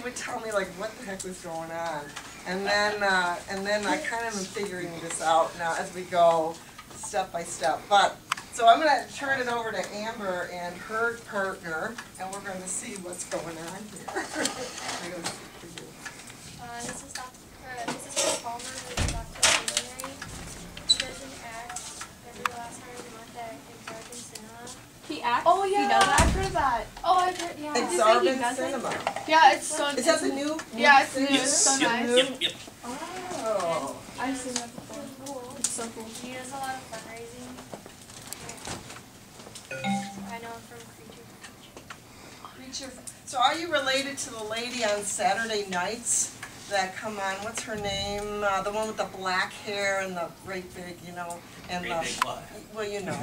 would tell me like what the heck was going on, and then I kind of am figuring this out now as we go step by step. But so I'm going to turn it over to Amber and her partner, and we're going to see what's going on here. This is Mrs. Palmer, who is Dr. Guinary. He does an act every last Saturday month at Exarban Cinema. He acts? Oh yeah, He does that? I've heard of that. Oh, I've heard, yeah. Exarban Cinema. Yeah, it's so. Is that the new? Yeah, it's new. Yes. It's so Yep, nice. Yep. Oh. I've seen that before. Cool. It's so cool. He does a lot of fundraising. I know him from Creature. So are you related to the lady on Saturday nights that come on? What's her name? The one with the black hair and the great big, you know, and Great big what? well, you know.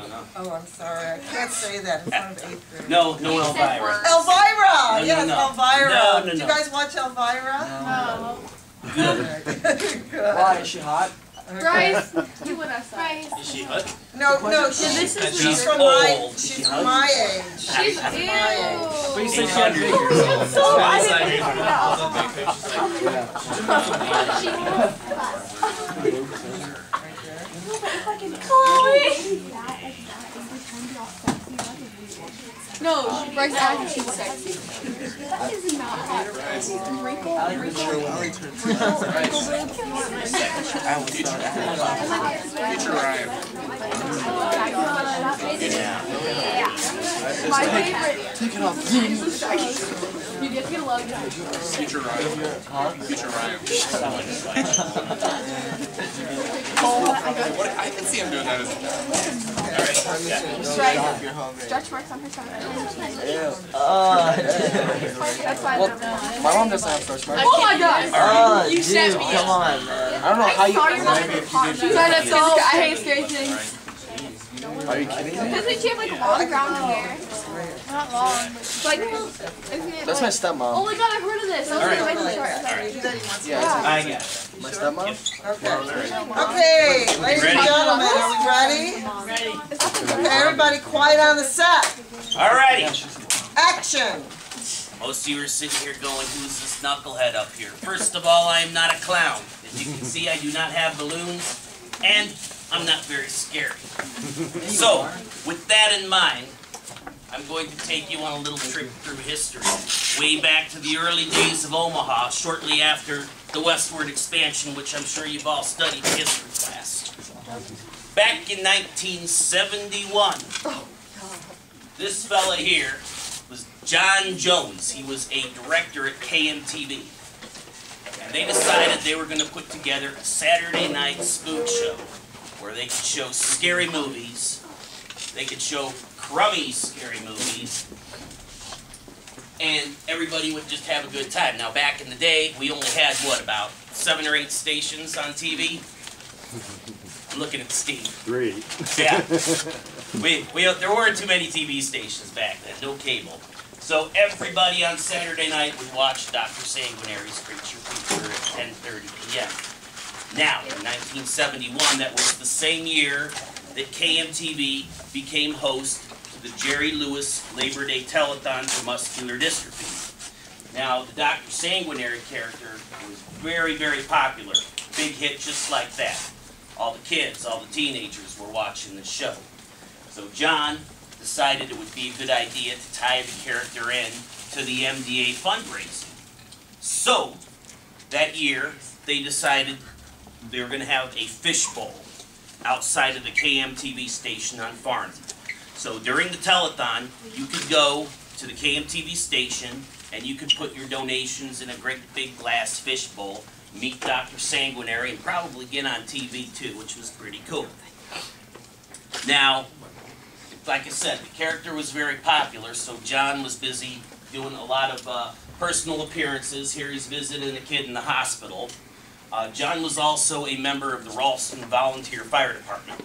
No. Oh, I'm sorry. I can't say that in front of 8th grade. No, Elvira. Elvira! No, Yes, no. Elvira. No. Did you guys watch Elvira? No. Good. Good. Why, is she hot? Okay. Bryce, you would have said. Is she hot? No, this is She's from old. she's from my age. She's my age. But you said she 800 had big years old. So I didn't Chloe! No, Bryce acted she's sexy. That is not hot. Wrinkle, I like the show when I turn Future Ryan. My favorite. Take it off. You get to get a love. Future Ryan. Future Ryan. What, I can see him doing that as a child. Stretch marks on her stomach. That's fine. My mom doesn't have stretch marks. Oh my god! You sent me. Come on, man. I don't know how you. I hate scary things. Are you kidding me? Doesn't she have like long brown hair? Not long, but like, isn't it That's my like... stepmom. Oh my god, I've heard of this. I was gonna make them short. Yeah, I got it. my stepmom. Okay, ladies and gentlemen, are we ready? Ready. Okay, everybody quiet on the set. Alrighty. Action. Most of you are sitting here going, who's this knucklehead up here? First of all, I am not a clown. As you can see, I do not have balloons, and I'm not very scary. So, with that in mind, I'm going to take you on a little trip through history, way back to the early days of Omaha, shortly after the westward expansion, which I'm sure you've all studied in history class. Back in 1971, this fella here was John Jones. He was a director at KMTV. And they decided they were going to put together a Saturday night spook show where they could show scary movies, they could show crummy scary movies, and everybody would just have a good time. Now, back in the day, we only had, what, about 7 or 8 stations on TV? I'm looking at Steve. 3. Yeah. There weren't too many TV stations back then, no cable. So everybody on Saturday night would watch Dr. Sanguinary's Creature Feature at 10:30 p.m. Now, in 1971, that was the same year that KMTV became host to the Jerry Lewis Labor Day Telethon for Muscular Dystrophy. Now, the Dr. Sanguinary character was very, very popular. Big hit just like that. All the kids, all the teenagers were watching the show. So John decided it would be a good idea to tie the character in to the MDA fundraising. So, that year, they decided they were going to have a fishbowl outside of the KMTV station on Farnsville. So during the telethon, you could go to the KMTV station and you could put your donations in a great big glass fishbowl, meet Dr. Sanguinary, and probably get on TV too, which was pretty cool. Now, like I said, the character was very popular, so John was busy doing a lot of personal appearances. Here he's visiting a kid in the hospital. John was also a member of the Ralston Volunteer Fire Department.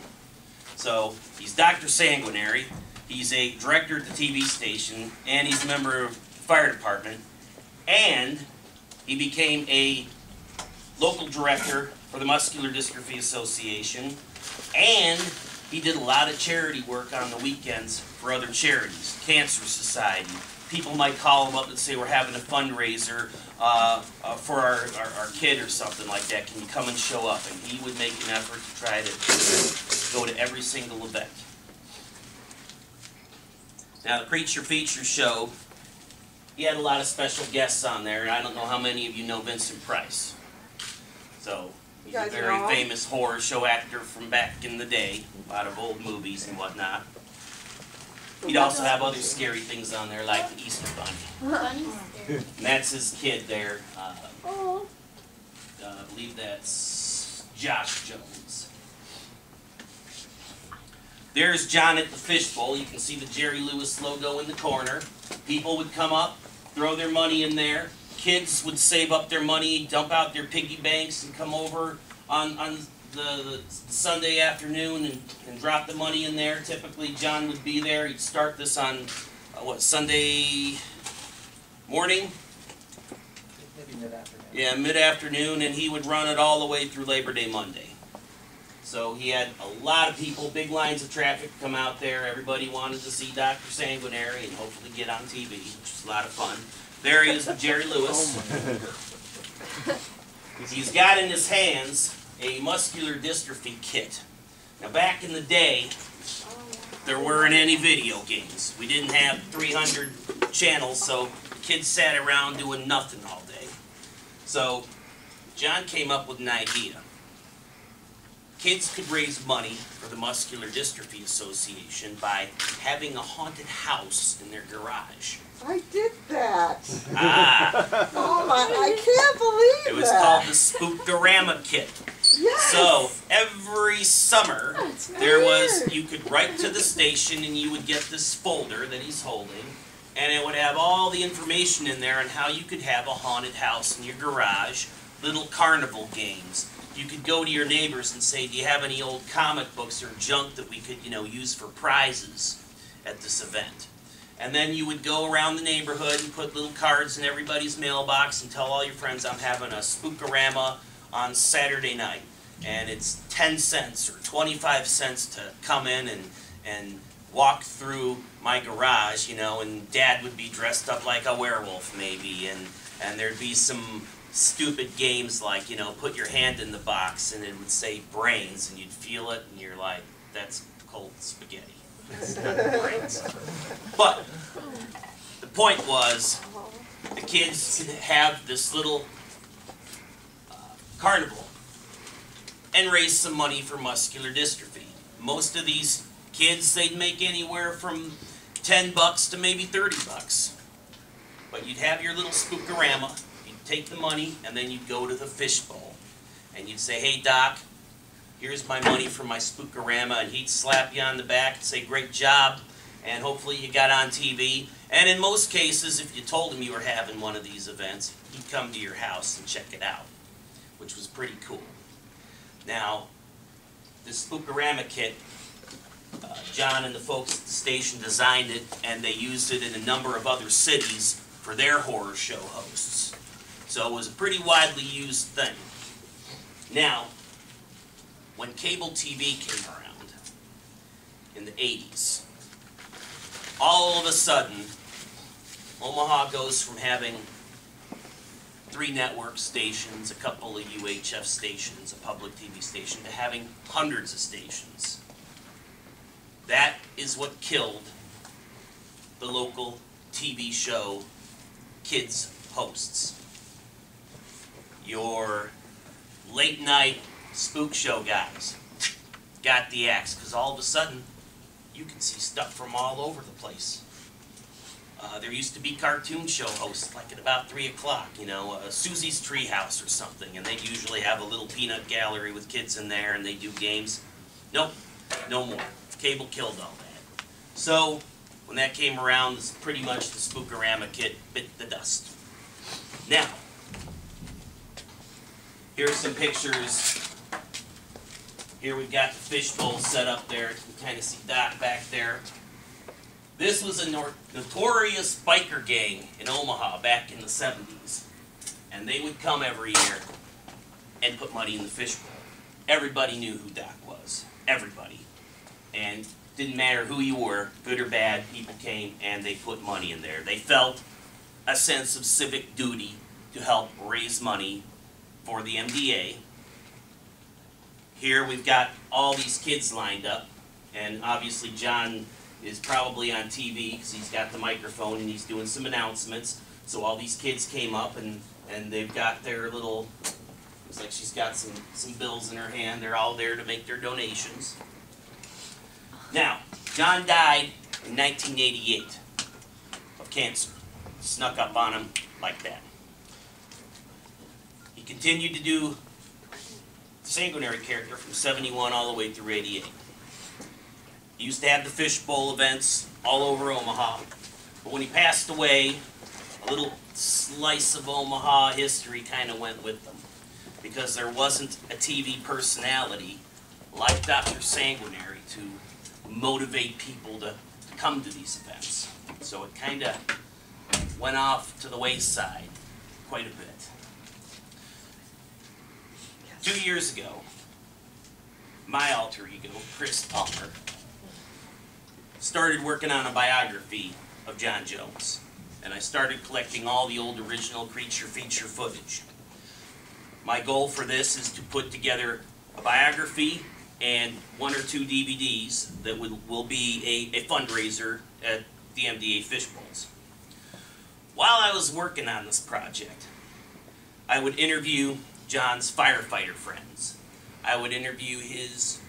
So he's Dr. Sanguinary, he's a director at the TV station, and he's a member of the fire department, and he became a local director for the Muscular Dystrophy Association, and He did a lot of charity work on the weekends for other charities, Cancer Society. People might call him up and say, we're having a fundraiser for our kid or something like that. Can you come and show up? And he would make an effort to try to go to every single event. Now, the Preacher Feature show, he had a lot of special guests on there, and I don't know how many of you know Vincent Price. So, he's a very famous horror show actor from back in the day, a lot of old movies and whatnot. He'd also have other scary things on there, like the Easter Bunny. And that's his kid there. I believe that's Josh Jones. There's John at the fishbowl. You can see the Jerry Lewis logo in the corner. People would come up, throw their money in there. Kids would save up their money, dump out their piggy banks, and come over on the Sunday afternoon and drop the money in there. Typically, John would be there. He'd start this on, Sunday morning? Maybe mid-afternoon. Yeah, mid-afternoon, and he would run it all the way through Labor Day Monday. So he had a lot of people, big lines of traffic come out there. Everybody wanted to see Dr. Sanguinary and hopefully get on TV, which was a lot of fun. There he is with Jerry Lewis. He's got in his hands a muscular dystrophy kit. Now back in the day, there weren't any video games. We didn't have 300 channels, so the kids sat around doing nothing all day. So John came up with an idea. Kids could raise money for the Muscular Dystrophy Association by having a haunted house in their garage. I did that. Ah! Oh my, I can't believe It was called the Spookorama Kit. Yes. So every summer there was, you could write to the station and you would get this folder that he's holding, and it would have all the information in there on how you could have a haunted house in your garage, little carnival games. You could go to your neighbors and say, do you have any old comic books or junk that we could, use for prizes at this event? And then you would go around the neighborhood and put little cards in everybody's mailbox and tell all your friends, I'm having a Spookorama on Saturday night. And it's 10 cents or 25 cents to come in and walk through my garage, and Dad would be dressed up like a werewolf maybe, and there'd be some stupid games like, put your hand in the box and it would say brains, and you'd feel it and you're like, that's cold spaghetti. That's not brains. But the point was, the kids could have this little carnival and raise some money for muscular dystrophy. Most of these kids, they'd make anywhere from $10 to maybe $30. But you'd have your little Spookorama, you'd take the money, and then you'd go to the fishbowl. And you'd say, hey Doc, here's my money for my Spookorama, and he'd slap you on the back and say, great job, and hopefully you got on TV. And in most cases, if you told him you were having one of these events, he'd come to your house and check it out, which was pretty cool. Now, this Spookorama kit, John and the folks at the station designed it, and they used it in a number of other cities for their horror show hosts. So it was a pretty widely used thing. Now, when cable TV came around in the 80s, all of a sudden, Omaha goes from having 3 network stations, a couple of UHF stations, a public TV station, to having hundreds of stations. That is what killed the local TV show kids hosts. Your late night spook show guys got the axe, because all of a sudden you can see stuff from all over the place. There used to be cartoon show hosts, like at about 3 o'clock, Susie's Treehouse or something, and they'd usually have a little peanut gallery with kids in there, and they do games. Nope, no more. Cable killed all that. So, when that came around, pretty much the Spookorama kit bit the dust. Now, here's some pictures. Here we've got the fishbowl set up there. You can kind of see Doc back there. This was a notorious biker gang in Omaha back in the 70s. And they would come every year and put money in the fishbowl. Everybody knew who Doc was. Everybody. And didn't matter who you were, good or bad, people came and they put money in there. They felt a sense of civic duty to help raise money for the MDA. Here we've got all these kids lined up, and obviously John is probably on TV because he's got the microphone and he's doing some announcements. So all these kids came up and they've got their little, looks like she's got some bills in her hand. They're all there to make their donations. Now, John died in 1988 of cancer. Snuck up on him like that. He continued to do the Guinary Career from 71 all the way through 88. He used to have the fishbowl events all over Omaha. But when he passed away, a little slice of Omaha history kind of went with them. Because there wasn't a TV personality like Dr. Sanguinary to motivate people to come to these events. So it kind of went off to the wayside quite a bit. 2 years ago, my alter ego, Chris Palmer, started working on a biography of John Jones. And I started collecting all the old original creature feature footage. My goal for this is to put together a biography and 1 or 2 DVDs that will be a fundraiser at the MDA Fishbowls. While I was working on this project, I would interview John's firefighter friends. I would interview his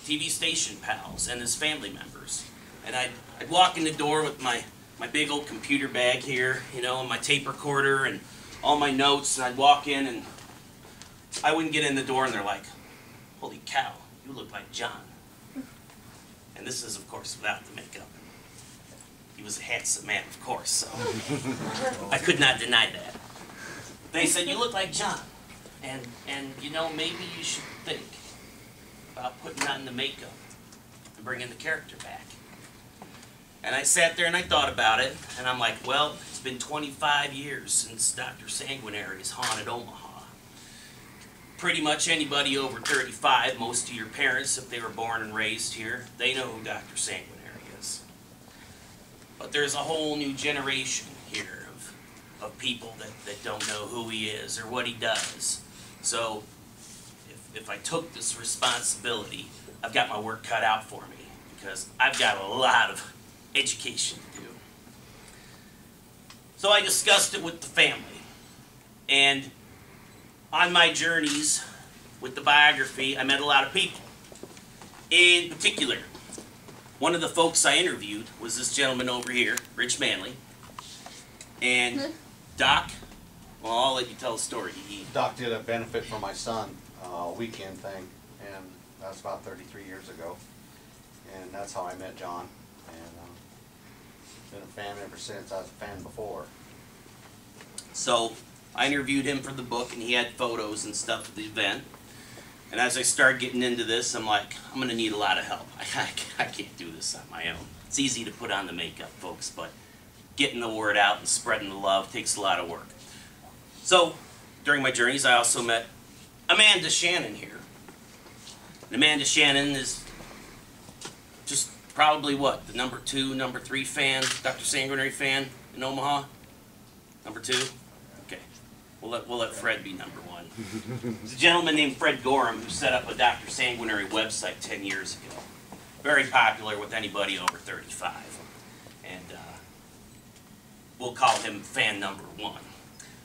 TV station pals and his family members. And I'd walk in the door with my big old computer bag here, you know, and my tape recorder and all my notes, and I'd walk in and I wouldn't get in the door and they're like, "Holy cow, you look like John." And this is, of course, without the makeup. He was a handsome man, of course, so I could not deny that. They said, "You look like John, and you know, maybe you should think about putting on the makeup and bringing the character back." And I sat there and I thought about it, and I'm like, well, it's been 25 years since Dr. Sanguinary has haunted Omaha. Pretty much anybody over 35, most of your parents, if they were born and raised here, they know who Dr. Sanguinary is. But there's a whole new generation here of people that don't know who he is or what he does. So if I took this responsibility, I've got my work cut out for me because I've got a lot of education to do. So I discussed it with the family, and on my journeys with the biography, I met a lot of people. In particular, one of the folks I interviewed was this gentleman over here, Rich Manley. And Doc, well, I'll let you tell the story. Doc did a benefit for my son, weekend thing, and that was about 33 years ago. And that's how I met John. And been a fan ever since. I was a fan before. So I interviewed him for the book, and he had photos and stuff of the event. And as I started getting into this, I'm like, I'm going to need a lot of help. I can't do this on my own. It's easy to put on the makeup, folks, but getting the word out and spreading the love takes a lot of work. So during my journeys, I also met Amanda Shannon here. And Amanda Shannon is just probably what, the number 2, number 3 fan, Dr. Sanguinary fan in Omaha? Number 2? Okay. We'll let Fred be number 1. There's a gentleman named Fred Gorham who set up a Dr. Sanguinary website 10 years ago. Very popular with anybody over 35. And we'll call him fan number 1.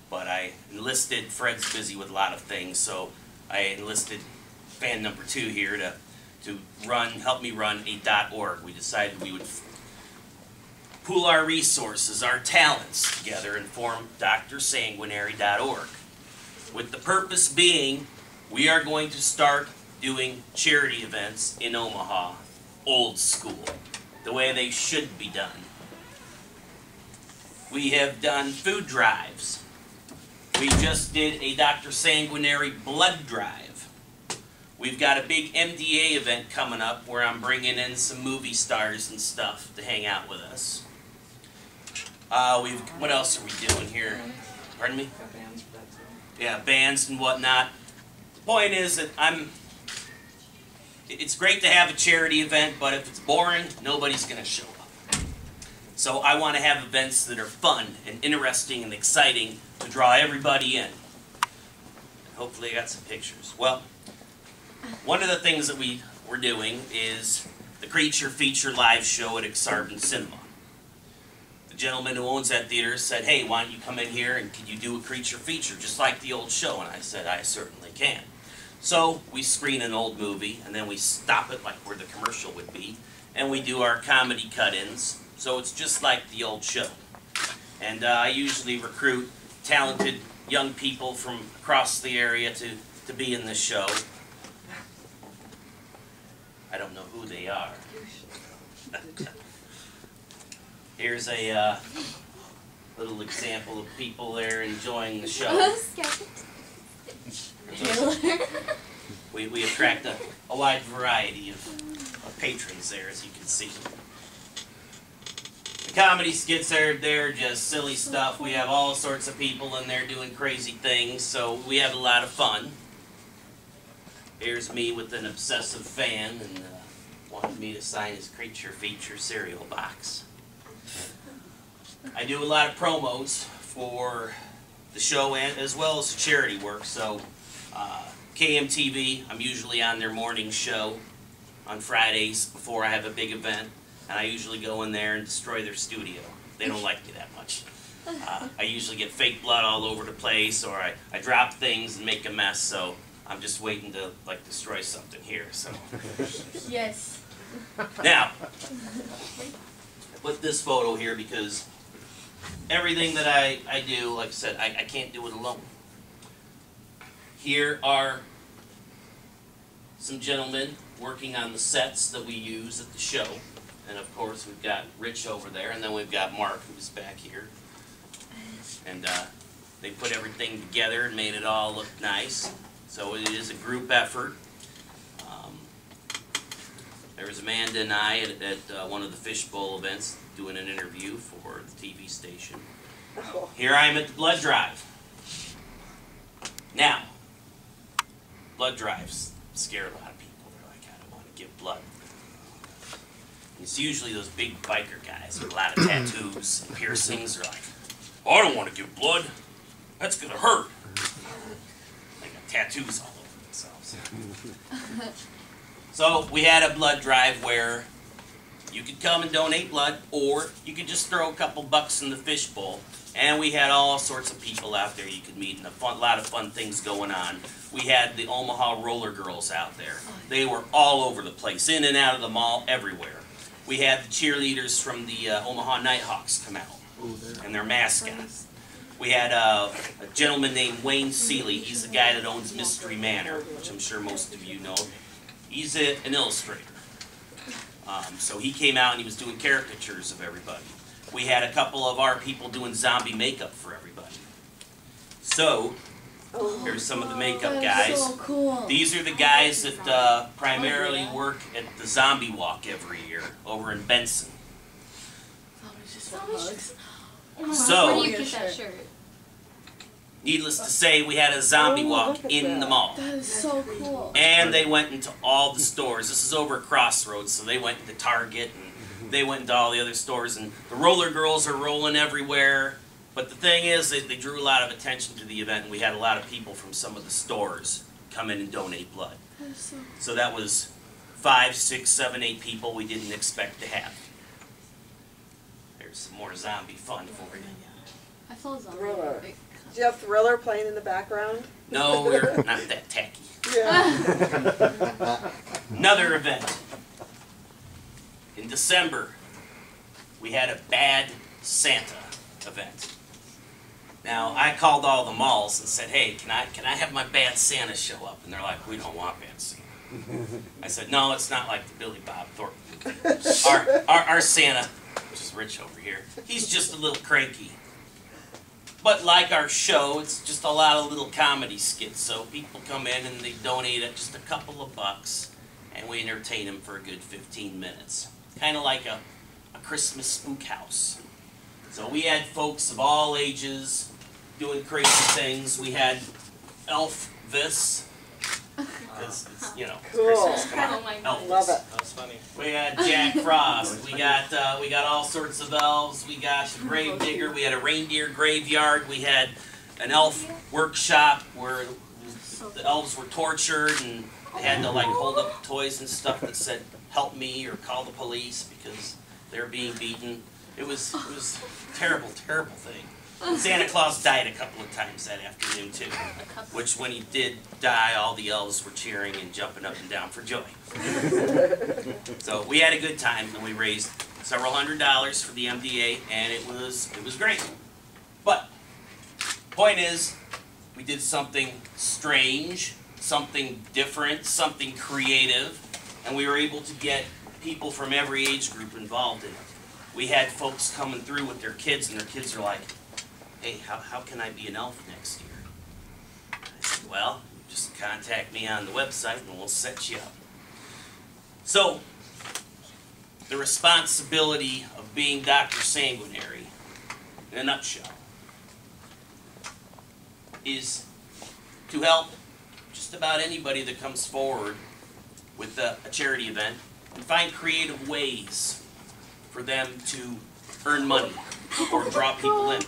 But I enlisted, Fred's busy with a lot of things, so I enlisted fan number 2 here to help me run a .org. We decided we would pool our resources, our talents together and form drsanguinary.org. With the purpose being, we are going to start doing charity events in Omaha, old school, the way they should be done. We have done food drives. We just did a Dr. Sanguinary blood drive. We've got a big MDA event coming up where I'm bringing in some movie stars and stuff to hang out with us. What else are we doing here? Pardon me? Yeah, bands and whatnot. The point is that it's great to have a charity event, but if it's boring, nobody's going to show up. So I want to have events that are fun and interesting and exciting to draw everybody in. Hopefully I got some pictures. Well, one of the things that we're doing is the Creature Feature live show at Exarban Cinema. The gentleman who owns that theater said, hey, why don't you come in here and can you do a Creature Feature just like the old show? And I said, I certainly can. So we screen an old movie and then we stop it like where the commercial would be and we do our comedy cut-ins. So it's just like the old show. And I usually recruit talented young people from across the area to be in this show. I don't know who they are. Here's a little example of people there enjoying the show. We attract a wide variety of patrons there, as you can see. The comedy skits are there, just silly stuff. We have all sorts of people in there doing crazy things, so we have a lot of fun. Here's me with an obsessive fan and wanted me to sign his Creature Feature cereal box. I do a lot of promos for the show and as well as charity work. So KMTV, I'm usually on their morning show on Fridays before I have a big event, and I usually go in there and destroy their studio. They don't like me that much. I usually get fake blood all over the place, or I drop things and make a mess, so I'm just waiting to like destroy something here. So Yes. now, I put this photo here because everything that I do, like I said, I can't do it alone. Here are some gentlemen working on the sets that we use at the show. And of course we've got Rich over there, and then we've got Mark who's back here. And they put everything together and made it all look nice. So it is a group effort. There was Amanda and I at one of the fishbowl events doing an interview for the TV station. Here I am at the blood drive. Now, blood drives scare a lot of people. They're like, I don't want to give blood. It's usually those big biker guys with a lot of tattoos and piercings. They're like, oh, I don't want to give blood. That's going to hurt. They got tattoos all over themselves. So we had a blood drive where you could come and donate blood, or you could just throw a couple bucks in the fishbowl. And we had all sorts of people out there you could meet, and a lot of fun things going on. We had the Omaha Roller Girls out there. They were all over the place, in and out of the mall, everywhere. We had the cheerleaders from the Omaha Nighthawks come out, and their mascot. We had a gentleman named Wayne Seeley. He's the guy that owns Mystery Manor, which I'm sure most of you know. He's an illustrator. So he came out and he was doing caricatures of everybody. We had a couple of our people doing zombie makeup for everybody. So, here's some of the makeup guys. So cool. These are the guys that primarily work at the Zombie Walk every year over in Benson. So, Where do you get that shirt? needless to say, we had a zombie walk in the mall. That is so cool. And they went into all the stores. This is over at Crossroads, so they went into Target, and they went into all the other stores, and the roller girls are rolling everywhere. But the thing is, they drew a lot of attention to the event, and we had a lot of people from some of the stores come in and donate blood. So that was 5, 6, 7, 8 people we didn't expect to have. There's some more zombie fun for you. I feel zombie. Thriller. Do you have Thriller playing in the background? No, we're not that tacky. Yeah. Another event. In December, we had a Bad Santa event. Now, I called all the malls and said, hey, can I have my Bad Santa show up? And they're like, we don't want Bad Santa. I said, no, it's not like the Billy Bob Thornton. Our Santa, which is Rich over here, he's just a little cranky. But like our show, it's just a lot of little comedy skits. So people come in and they donate just a couple of bucks, and we entertain them for a good 15 minutes. Kind of like a Christmas spook house. So we had folks of all ages doing crazy things. We had Elvis, Because it's, you know, it's Cool. Christmas. Come Oh on. my Elvis. Love it. That was funny. We had Jack Frost. We got all sorts of elves. We got the grave digger. We had a reindeer graveyard. We had an elf workshop where the elves were tortured and they had to like hold up toys and stuff that said "Help me" or "Call the police" because they're being beaten. It was a terrible, terrible thing. Santa Claus died a couple of times that afternoon too, which when he did die, all the elves were cheering and jumping up and down for joy. So we had a good time and we raised several $100s for the MDA and it was great. But point is, we did something strange, something different, something creative, and we were able to get people from every age group involved in it. We had folks coming through with their kids and their kids are like, "Hey, how can I be an elf next year?" I said, "Well, just contact me on the website and we'll set you up." So, the responsibility of being Dr. Sanguinary, in a nutshell, is to help just about anybody that comes forward with a charity event and find creative ways for them to earn money or draw people in.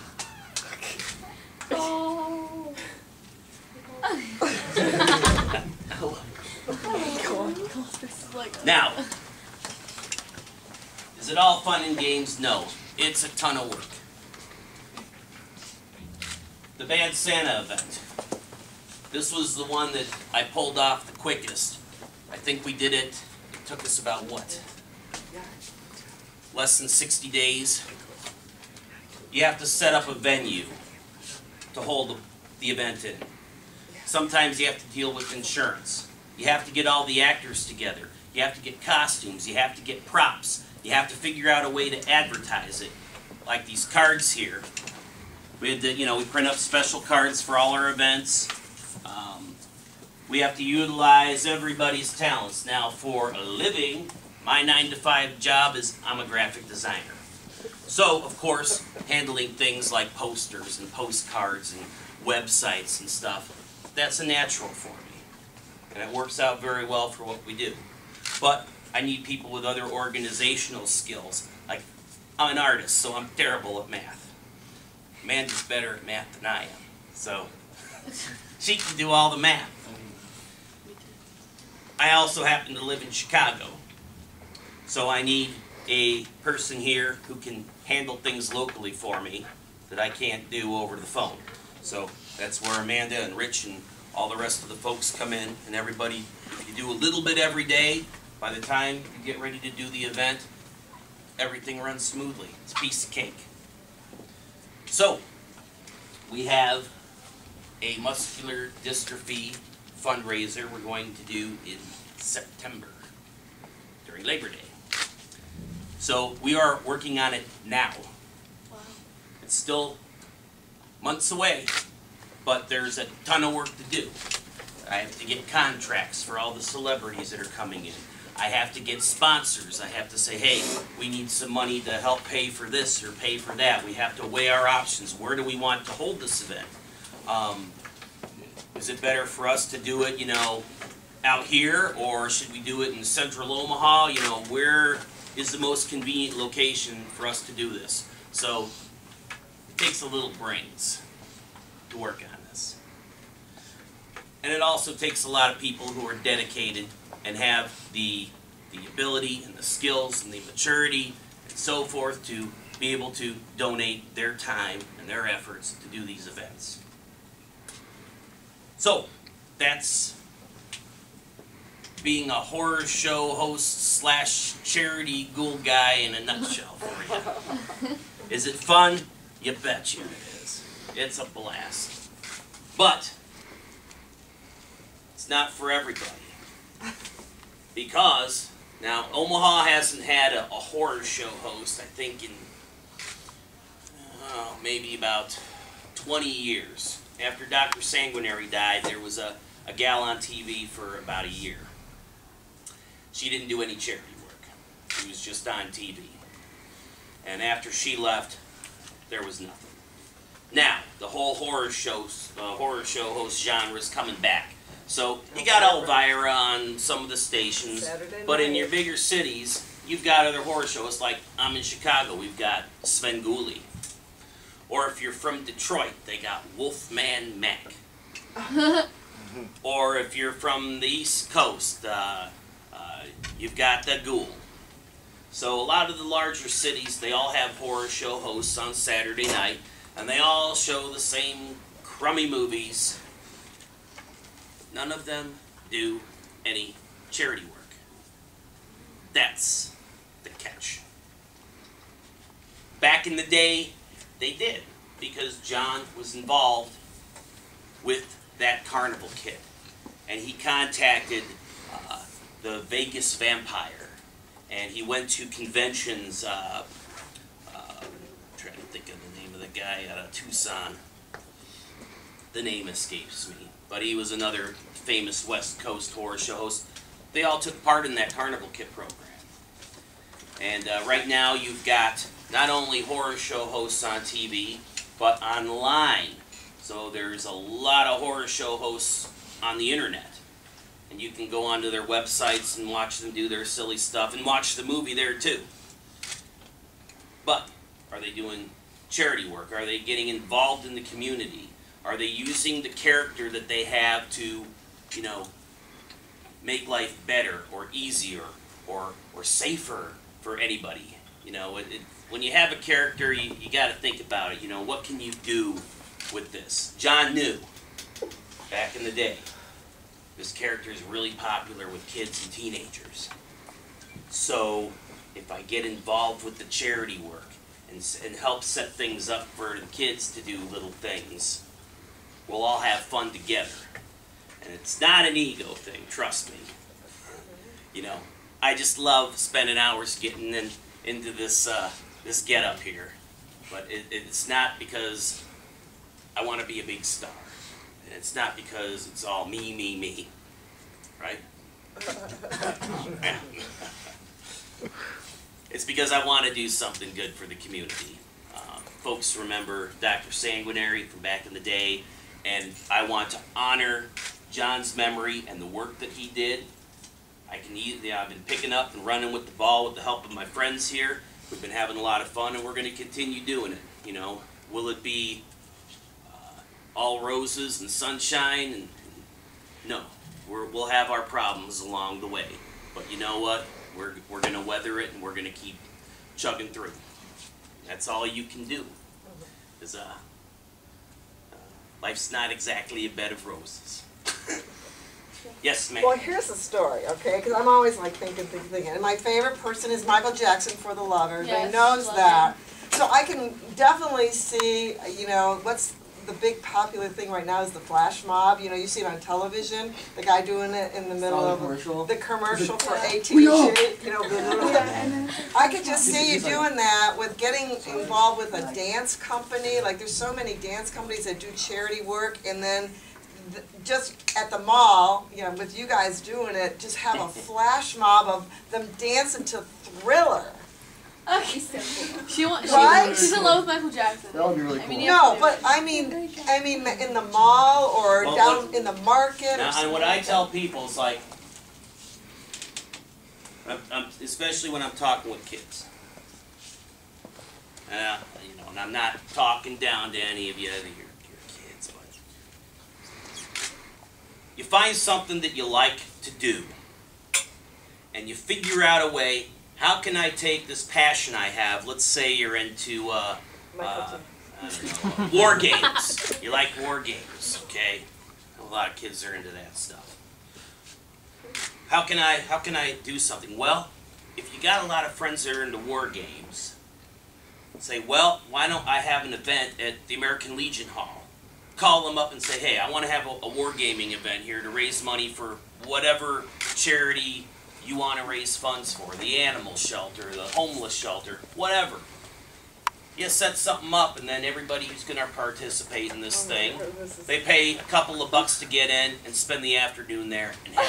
Oh. Now, is it all fun and games? No. It's a ton of work. The Bad Santa event. This was the one that I pulled off the quickest. I think we did it took us about what? Less than 60 days. You have to set up a venue to hold the event in. Sometimes you have to deal with insurance. You have to get all the actors together. You have to get costumes. You have to get props. You have to figure out a way to advertise it. Like these cards here. We had to, we print up special cards for all our events. We have to utilize everybody's talents. Now, for a living, my 9-to-5 job is I'm a graphic designer. So, of course, handling things like posters and postcards and websites and stuff, that's a natural for me. And it works out very well for what we do. But I need people with other organizational skills. Like, I'm an artist, so I'm terrible at math. Amanda's better at math than I am. So, she can do all the math. I also happen to live in Chicago. So I need a person here who can handle things locally for me that I can't do over the phone. So that's where Amanda and Rich and all the rest of the folks come in, and everybody, if you do a little bit every day, by the time you get ready to do the event, everything runs smoothly. It's a piece of cake. So, we have a muscular dystrophy fundraiser we're going to do in September, during Labor Day. So we are working on it now. Wow. It's still months away, but there's a ton of work to do. I have to get contracts for all the celebrities that are coming in. I have to get sponsors. I have to say, hey, we need some money to help pay for this or pay for that. We have to weigh our options. Where do we want to hold this event? Is it better for us to do it, out here, or should we do it in central Omaha? Where is the most convenient location for us to do this? So it takes a little brains to work on this. And it also takes a lot of people who are dedicated and have the ability and the skills and the maturity and so forth to be able to donate their time and their efforts to do these events. So, that's being a horror show host / charity ghoul guy in a nutshell for you. Is it fun? You betcha it is. It's a blast. But, it's not for everybody. Because, now, Omaha hasn't had a horror show host, I think, in maybe about 20 years. After Dr. Sanguinary died, there was a gal on TV for about a year. She didn't do any charity work. She was just on TV. And after she left, there was nothing. Now, the whole horror show host genre is coming back. So you got Elvira on some of the stations, Saturday but in night. your bigger cities, you've got other horror shows. Like I'm in Chicago, we've got Svengoolie. Or if you're from Detroit, they got Wolfman Mac. Or if you're from the East Coast, you've got the Ghoul. So a lot of the larger cities, they all have horror show hosts on Saturday night, and they all show the same crummy movies. None of them do any charity work. That's the catch. Back in the day, they did, because John was involved with that carnival kid, and he contacted the Vegas Vampire, and he went to conventions. Trying to think of the name of the guy out of Tucson. The name escapes me, but he was another famous West Coast horror show host. They all took part in that carnival kid program, and right now you've got not only horror show hosts on TV, but online. So there's a lot of horror show hosts on the internet. And you can go onto their websites and watch them do their silly stuff and watch the movie there too. But are they doing charity work? Are they getting involved in the community? Are they using the character that they have to, you know, make life better or easier or safer for anybody? You know, when you have a character, you got to think about it. You know, what can you do with this? John knew back in the day. This character is really popular with kids and teenagers. So if I get involved with the charity work and help set things up for the kids to do little things, we'll all have fun together. And it's not an ego thing, trust me. You know, I just love spending hours getting into this this get-up here. But it's not because I want to be a big star. It's not because it's all me, right? It's because I want to do something good for the community. Folks remember Dr. Sanguinary from back in the day, and I want to honor John's memory and the work that he did. I've been picking up and running with the ball with the help of my friends here. We've been having a lot of fun, and we're going to continue doing it. You know, will it be all roses and sunshine? And no, we'll have our problems along the way. But you know what? We're going to weather it, and we're going to keep chugging through. That's all you can do. Because life's not exactly a bed of roses. Yes, ma'am. Well, here's the story, okay? Because I'm always like thinking. And my favorite person is Michael Jackson for the love. Everybody knows that. So I can definitely see, you know, what's the big popular thing right now is the flash mob. You know, you see it on television. The guy doing it in the middle of the commercial for AT&T. You know, I could just see you doing that with getting involved with a dance company. Like there's so many dance companies that do charity work, and then just at the mall, you know, with you guys doing it, just have a flash mob of them dancing to Thriller. She's in love with Michael Jackson. That would be really cool. No, but I mean, in the mall or down in the market. Now, and what I tell people is like, especially when I'm talking with kids. You know, and I'm not talking down to any of you other your kids, but you find something that you like to do, and you figure out a way. How can I take this passion I have? Let's say you're into I don't know, war games. You like war games, okay? A lot of kids are into that stuff. How can I do something? Well, if you got a lot of friends that are into war games, say, well, why don't I have an event at the American Legion Hall? Call them up and say, hey, I want to have a wargaming event here to raise money for whatever charity you want to raise funds for, the animal shelter, the homeless shelter, whatever. You set something up, and then everybody who's going to participate in this thing, they pay a couple of bucks to get in and spend the afternoon there and have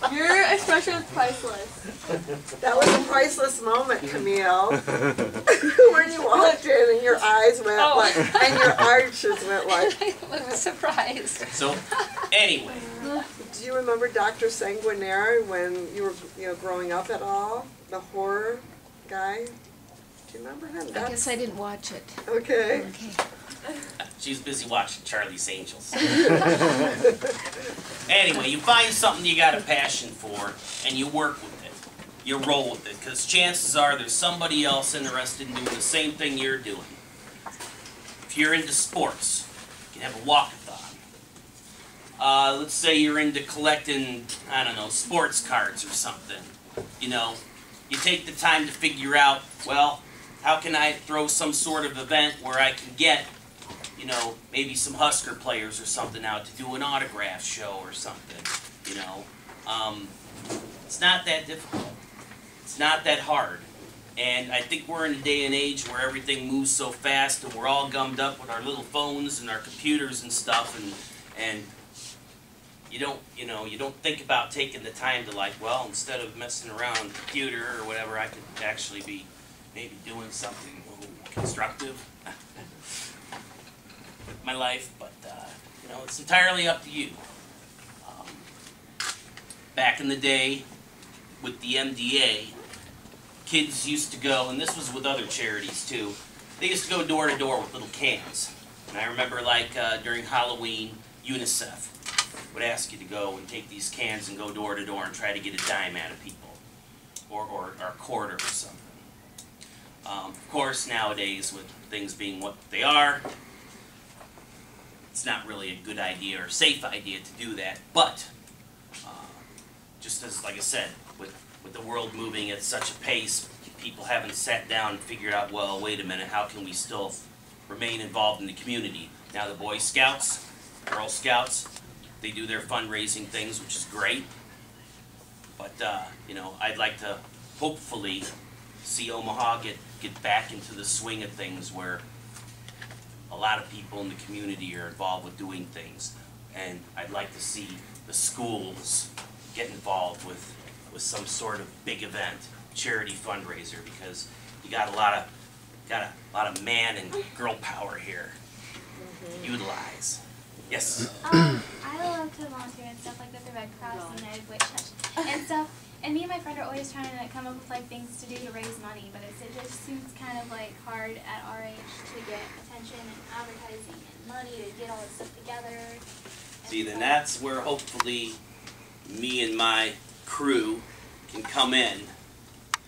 fun. Your expression was priceless. That was a priceless moment, Camille. When you walked in and your eyes went like, and your arches went like. I looked surprised. So, anyway, Do you remember Dr. Sanguinary when you were growing up at all? The horror guy? Do you remember him? I guess I didn't watch it. Okay. she's busy watching Charlie's Angels. Anyway, you find something you got a passion for, and you work with it. You roll with it, because chances are there's somebody else interested in doing the same thing you're doing. If you're into sports, you can have a walkathon. Let's say you're into collecting, I don't know, sports cards or something. You know, you take the time to figure out, well, how can I throw some sort of event where I can get, you know, maybe some Husker players or something out to do an autograph show or something, you know. It's not that difficult. It's not that hard. And I think we're in a day and age where everything moves so fast and we're all gummed up with our little phones and our computers and stuff, and you don't think about taking the time to, like, well, instead of messing around on the computer or whatever, I could actually be maybe doing something constructive with my life, but you know, it's entirely up to you. Back in the day with the MDA, kids used to go, and this was with other charities too, they used to go door to door with little cans. And I remember, like, during Halloween, UNICEF would ask you to go and take these cans and go door to door and try to get a dime out of people, or a quarter or something. Of course, nowadays, with things being what they are, it's not really a good idea or safe idea to do that. But just as, like I said, with the world moving at such a pace, people haven't sat down and figured out, well, wait a minute, how can we still remain involved in the community? Now the Boy Scouts, Girl Scouts, they do their fundraising things, which is great. But you know, I'd like to hopefully see Omaha get back into the swing of things where a lot of people in the community are involved with doing things. And I'd like to see the schools get involved with some sort of big event, charity fundraiser, because you got a lot of man and girl power here. Utilize. Yes. I love to volunteer and stuff like that, the Red Cross and the Witch and stuff. And me and my friend are always trying to come up with like things to do to raise money, but it just seems kind of like hard at our age to get attention and advertising and money to get all this stuff together. See, then that's where hopefully me and my crew can come in,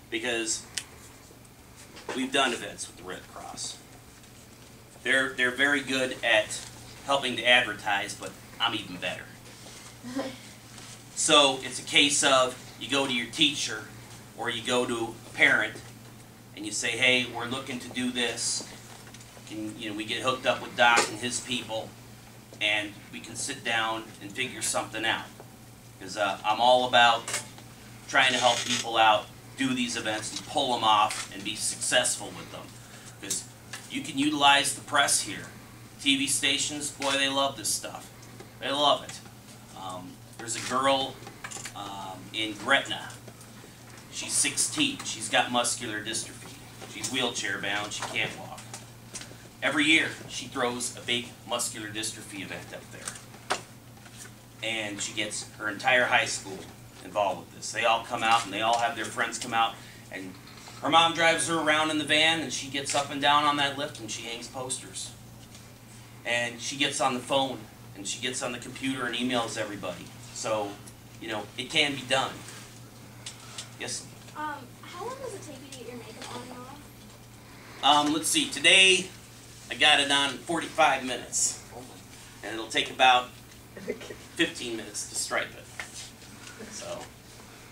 because we've done events with the Red Cross. They're very good at helping to advertise, but I'm even better. So it's a case of you go to your teacher or you go to a parent and you say, hey, we're looking to do this. We get hooked up with Doc and his people, and we can sit down and figure something out. Because I'm all about trying to help people out, do these events and pull them off and be successful with them. Because you can utilize the press here. TV stations, boy, they love this stuff. They love it. There's a girl in Gretna. She's 16. She's got muscular dystrophy. She's wheelchair bound. She can't walk. Every year, she throws a big muscular dystrophy event up there. And she gets her entire high school involved with this. They all come out and they all have their friends come out, and her mom drives her around in the van and she gets up and down on that lift and she hangs posters. And she gets on the phone and she gets on the computer and emails everybody. So, you know, it can be done. Yes? How long does it take you to get your makeup on and off? Let's see, today I got it on 45 minutes. And it'll take about 15 minutes to stripe it. So,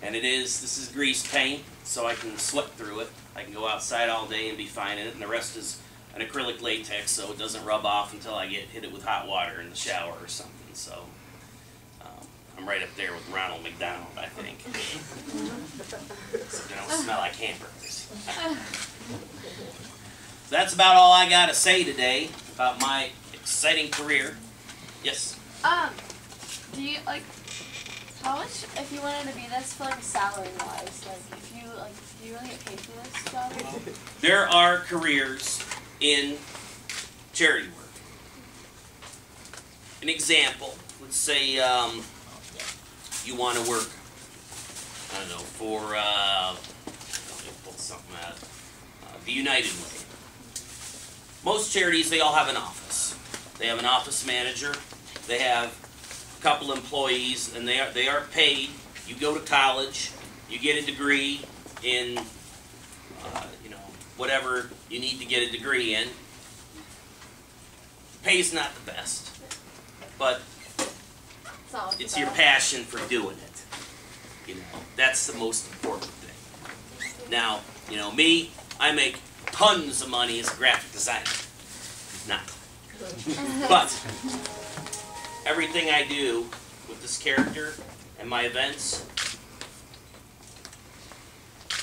and this is grease paint, so I can sweat through it. I can go outside all day and be fine in it, and the rest is an acrylic latex, so it doesn't rub off until I hit it with hot water in the shower or something. So, I'm right up there with Ronald McDonald, I think. So they don't smell like hamburgers. So that's about all I got to say today about my exciting career. Yes? Do you, like, How much, if you wanted to be this for like salary wise, like if you do you really get paid for this job? There are careers in charity work. An example, let's say you want to work, I don't know, for, let me pull something out, the United Way. Most charities, they all have an office. They have an office manager, they have a couple employees, and they are paid. You go to college, you get a degree in, you know, whatever you need to get a degree in. Pay's not the best, but it's your passion for doing it. You know, that's the most important thing. Now, you know, me, I make tons of money as a graphic designer. Not. But everything I do with this character and my events,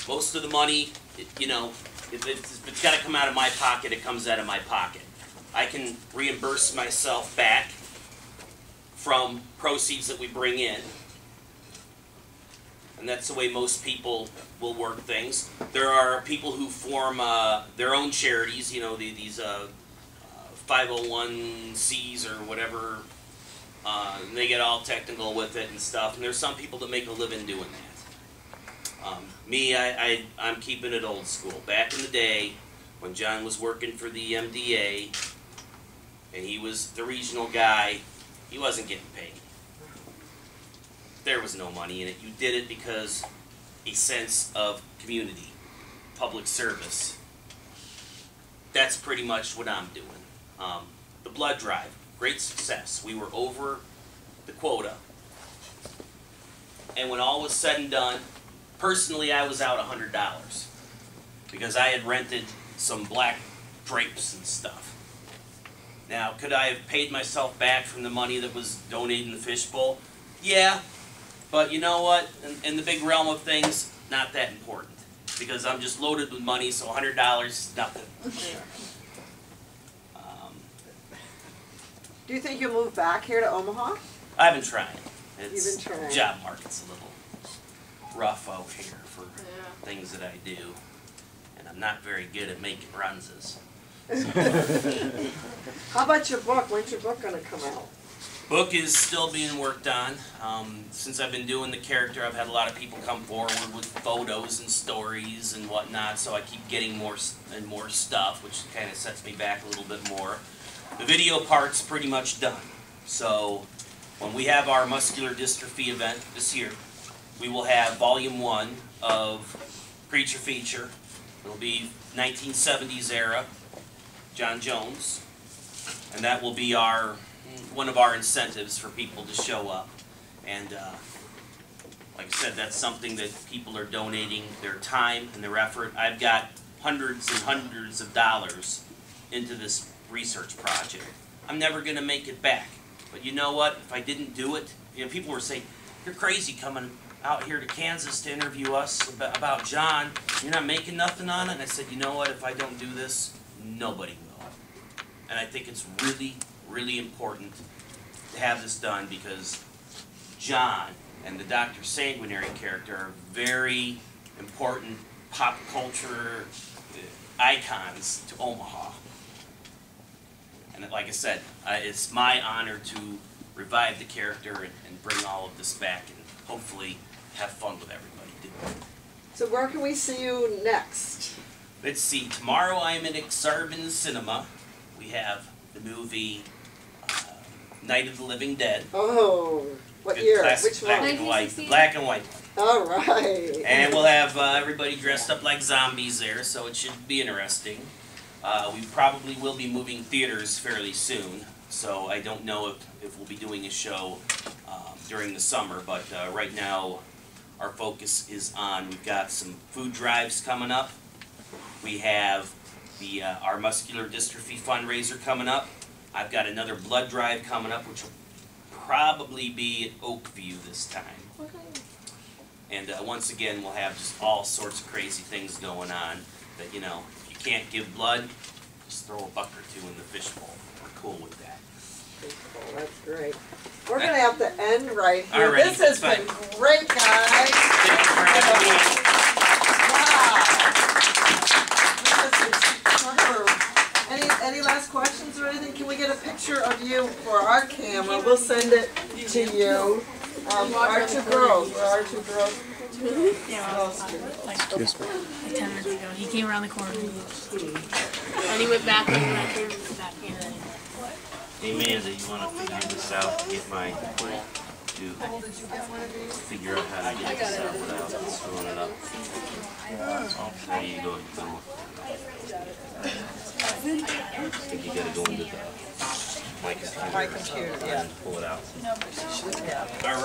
most of the money, you know, if it's got to come out of my pocket, it comes out of my pocket. I can reimburse myself back from proceeds that we bring in. And that's the way most people will work things. There are people who form their own charities, you know, these 501c or whatever. They get all technical with it and stuff. And there's some people that make a living doing that. Me, I'm keeping it old school. Back in the day, when John was working for the MDA, and he was the regional guy, he wasn't getting paid. There was no money in it. You did it because a sense of community, public service. That's pretty much what I'm doing. The blood drive, great success. We were over the quota. And when all was said and done, personally I was out $100 because I had rented some black drapes and stuff. Now, could I have paid myself back from the money that was donated in the fishbowl? Yeah, but you know what? In the big realm of things, not that important. Because I'm just loaded with money, so $100 is nothing. Do you think you'll move back here to Omaha? I've been trying. You've been trying. Job market's a little rough out here for things that I do. And I'm not very good at making runses. How about your book? When's your book going to come out? Book is still being worked on. Since I've been doing the character, I've had a lot of people come forward with photos and stories and whatnot, so I keep getting more and more stuff, which kind of sets me back a little bit more. The video part's pretty much done. So when we have our muscular dystrophy event this year, we will have volume 1 of Creature Feature. It'll be 1970s era, John Jones, and that will be our one of our incentives for people to show up. And like I said, that's something that people are donating their time and their effort. I've got hundreds and hundreds of dollars into this research project. I'm never going to make it back. But you know what? If I didn't do it, you know, people were saying, "You're crazy coming out here to Kansas to interview us about John. You're not making nothing on it." And I said, you know what? If I don't do this, nobody will. And I think it's really, really important to have this done because John and the Dr. Sanguinary character are very important pop culture icons to Omaha. And like I said, it's my honor to revive the character and bring all of this back and hopefully have fun with everybody doing it. So where can we see you next? Let's see, tomorrow I'm in Exarban Cinema. We have the movie Night of the Living Dead. Oh, what Good year? classic Which black one? and white. The black and white one. All right. And we'll have everybody dressed up like zombies there, so it should be interesting. We probably will be moving theaters fairly soon, so I don't know if we'll be doing a show during the summer, but right now our focus is on, we've got some food drives coming up. We have our muscular dystrophy fundraiser coming up. I've got another blood drive coming up, which will probably be at Oakview this time. And once again, we'll have just all sorts of crazy things going on that, you know, if you can't give blood, just throw a buck or two in the fishbowl. We're cool with that. Oh, that's great. We're gonna have to end right here. Alrighty, This has that's been great, guys. Thank you for having me. Wow. Any last questions or anything? Can we get a picture of you for our camera? We'll send it to you. Our two girls. Where are our two girls? Like 10 minutes ago. He came around the corner. And he went back and I came back in. Hey Amanda, you want to figure this out? Get my to figure out how to get this out without screwing it up. There you go. I think you gotta go into my computer Yeah. and pull it out. All right.